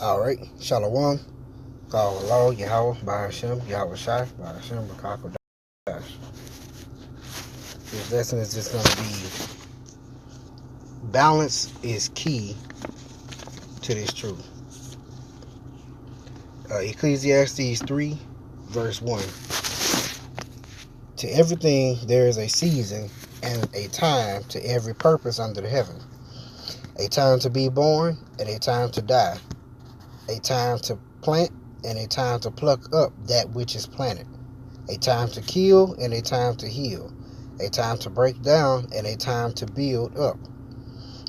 Alright, Shalom. Call Allah, Yahweh, Bahashem, Yahweh Shai, Bahashem, Bakako Dash. This lesson is just going to be balance is key to this truth. Ecclesiastes 3, verse 1. To everything there is a season and a time to every purpose under the heaven. A time to be born and a time to die. A time to plant and a time to pluck up that which is planted. A time to kill and a time to heal. A time to break down and a time to build up.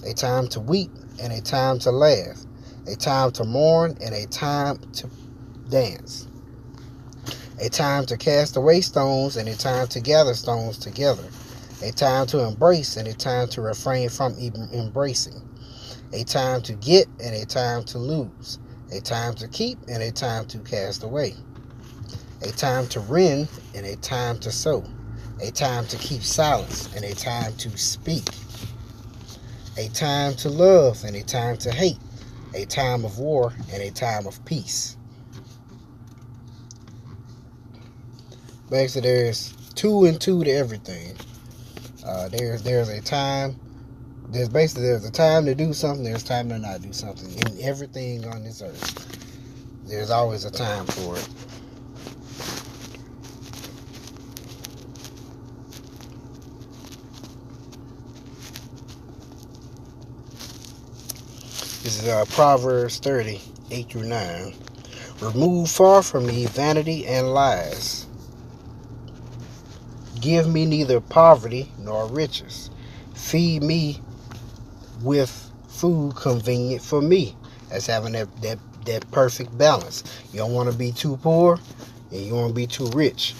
A time to weep and a time to laugh. A time to mourn and a time to dance. A time to cast away stones and a time to gather stones together. A time to embrace and a time to refrain from embracing. A time to get and a time to lose. A time to keep and a time to cast away. A time to rend and a time to sow. A time to keep silence and a time to speak. A time to love and a time to hate. A time of war and a time of peace. Basically, there's two and two to everything. There's a time. There's a time to do something. There's time to not do something. In everything on this earth, there's always a time for it. This is Proverbs 30, 8 through 9. Remove far from me vanity and lies. Give me neither poverty nor riches. Feed me with food convenient for me. That's having that perfect balance. You don't want to be too poor and you don't want to be too rich.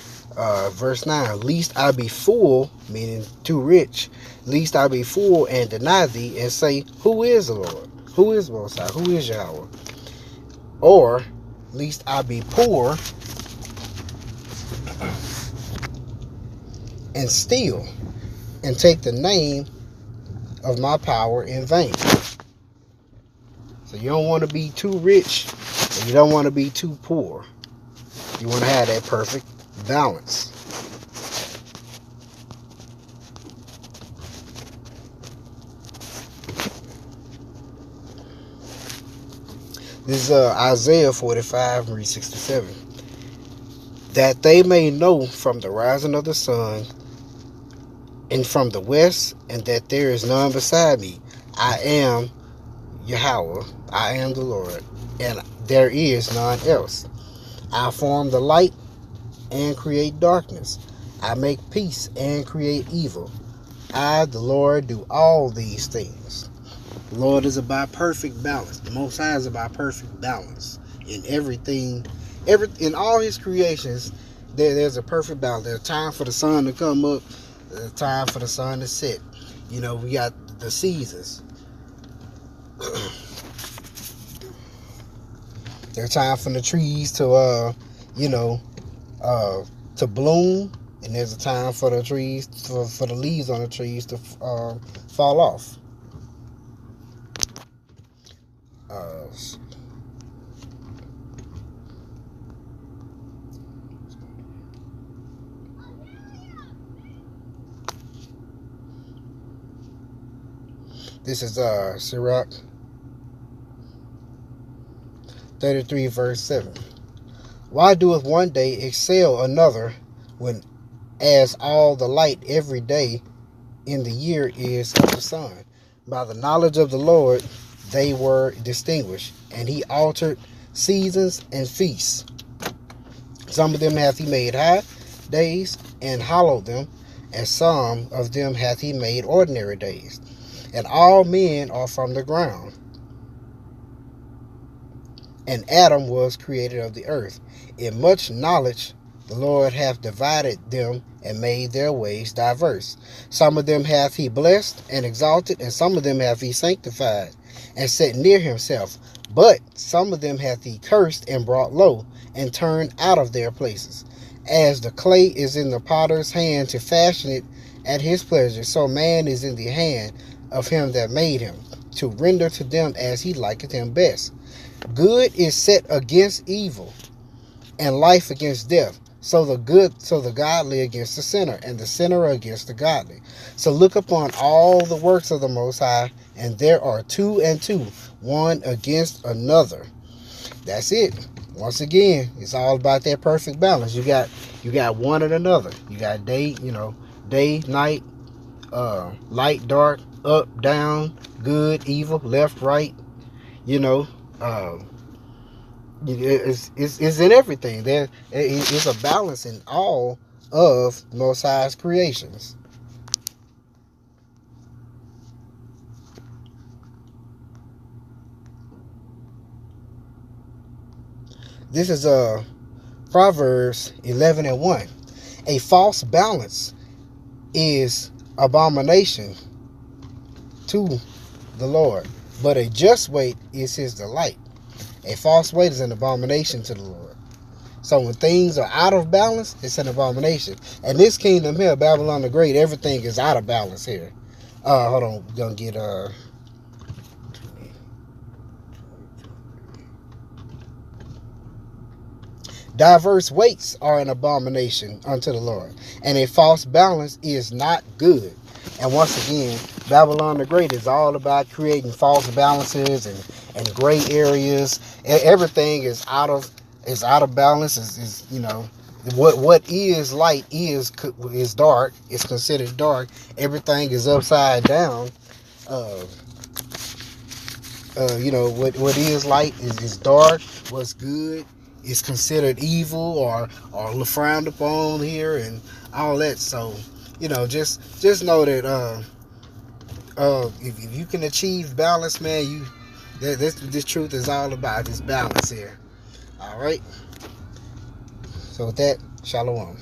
Verse 9, lest I be full, meaning too rich, lest I be full and deny thee and say, who is the Lord? Who is Most High? Who is Yahweh? Or lest I be poor and steal and take the name of my power in vain. So you don't want to be too rich and you don't want to be too poor. You want to have that perfect balance. This is Isaiah 45, read 67. That they may know from the rising of the sun and from the west, and that there is none beside me. I am Yahweh, I am the Lord, and there is none else. I form the light and create darkness. I make peace and create evil. I, the Lord, do all these things. The Lord is about perfect balance. The Most High is about perfect balance in everything. In all His creations, there's a perfect balance. There's a time for the sun to come up. There's a time for the sun to set. You know, we got the seasons. There's time for the trees to, to bloom, and there's a time for the trees, for the leaves on the trees to fall off. This is Sirach 33, verse 7. Why doeth one day excel another, when as all the light every day in the year is of the sun? By the knowledge of the Lord they were distinguished, and He altered seasons and feasts. Some of them hath He made high days, and hallowed them, and some of them hath He made ordinary days. And all men are from the ground, and Adam was created of the earth. In much knowledge the Lord hath divided them, and made their ways diverse. Some of them hath He blessed and exalted, and some of them hath He sanctified, and set near Himself. But some of them hath He cursed, and brought low, and turned out of their places. As the clay is in the potter's hand to fashion it at his pleasure, so man is in the hand of Him that made him, to render to them as he liketh him best. Good is set against evil, and life against death. So the godly against the sinner, and the sinner against the godly. So look upon all the works of the Most High, and there are two and two, one against another. That's it. Once again, it's all about that perfect balance. You got one and another. You got day, day, night, light, dark, up, down, good, evil, left, right. It's in everything. There is a balance in all of Most High's creations. This is Proverbs 11:1. A false balance is abomination to the Lord, but a just weight is his delight. A false weight is an abomination to the Lord. So when things are out of balance, it's an abomination. And this kingdom here, Babylon the Great, everything is out of balance here. Hold on, we're gonna get diverse weights are an abomination unto the Lord, and a false balance is not good. And once again, Babylon the Great is all about creating false balances and gray areas. Everything is out of balance. What is light is dark. It's considered dark. Everything is upside down. What is light is dark. What's good is considered evil or frowned upon here, and all that. So just know that if you can achieve balance, man, this truth is all about this balance here. All right. So with that, shalom.